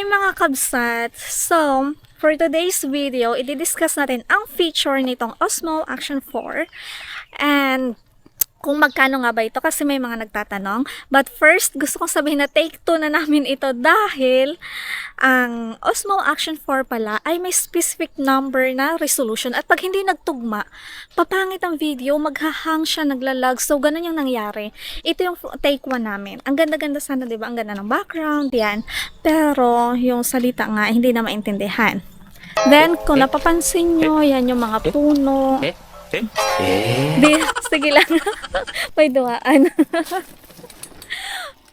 Hi mga kabsat! So, for today's video, i-discuss natin ang feature nitong Osmo Action 4 and kung magkano nga ba ito kasi may mga nagtatanong. But first, gusto kong sabihin na take 2 na namin ito dahil ang Osmo Action 4 pala ay may specific number na resolution at pag hindi nagtugma, papangit ang video, maghahang siya, naglalag. So, ganun yung nangyari. Ito yung take 1 namin. Ang ganda-ganda sana, diba? Ang ganda ng background, yan. Pero, yung salita nga, hindi na maintindihan. Then, kung napapansin nyo, yan yung mga puno. Sige lang. May duwaan.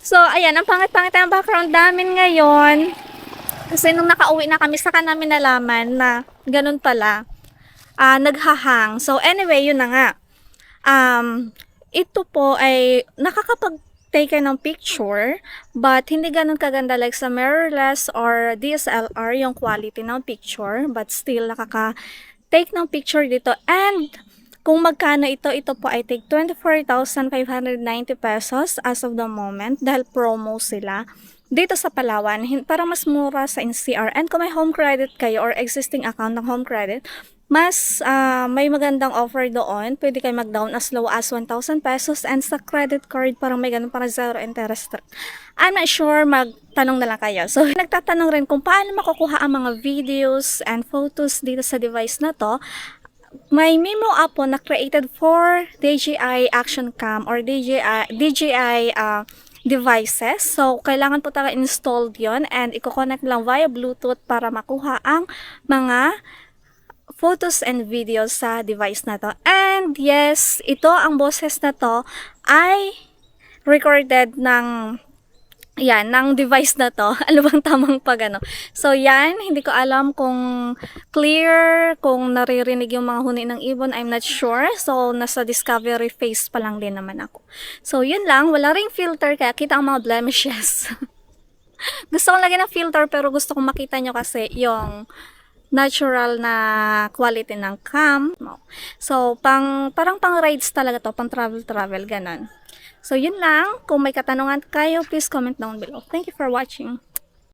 So, ayan, ang pangit-pangit ang background namin ngayon. Kasi nung nakauwi na kami, saka namin nalaman na ganun pala. Naghahang. So, anyway, yun na nga. Ito po ay nakakapag-take ng picture, but hindi ganun kaganda like sa mirrorless or DSLR yung quality ng picture, but still nakaka-take ng picture dito. And kung magkano ito po ay take 24,590 pesos as of the moment dahil promo sila dito sa Palawan. Parang mas mura sa NCR. And kung may home credit kayo or existing account ng home credit, mas may magandang offer doon. Pwede kayo mag-down as low as 1,000 pesos and sa credit card parang may ganun parang zero interest. I'm not sure, magtanong na lang kayo. So, nagtatanong rin kung paano makukuha ang mga videos and photos dito sa device na to. May Mimo app po na created for DJI Action Cam or DJI devices. So, kailangan po talaga installed yon and i-connect lang via Bluetooth para makuha ang mga photos and videos sa device na to. And yes, ito ang boses na to ay recorded ng device na to. Ano bang tamang pag-ano? So, yan. Hindi ko alam kung clear, kung naririnig yung mga huni ng ibon. I'm not sure. So, nasa discovery phase pa lang din naman ako. So, yun lang. Wala ring filter kaya kita ang mga blemishes. Gusto kong lagyan ng filter pero gusto kong makita nyo kasi yung natural na quality ng cam. So, parang pang rides talaga to. Pang travel, ganon. So, yun lang. Kung may katanungan kayo, please comment down below. Thank you for watching.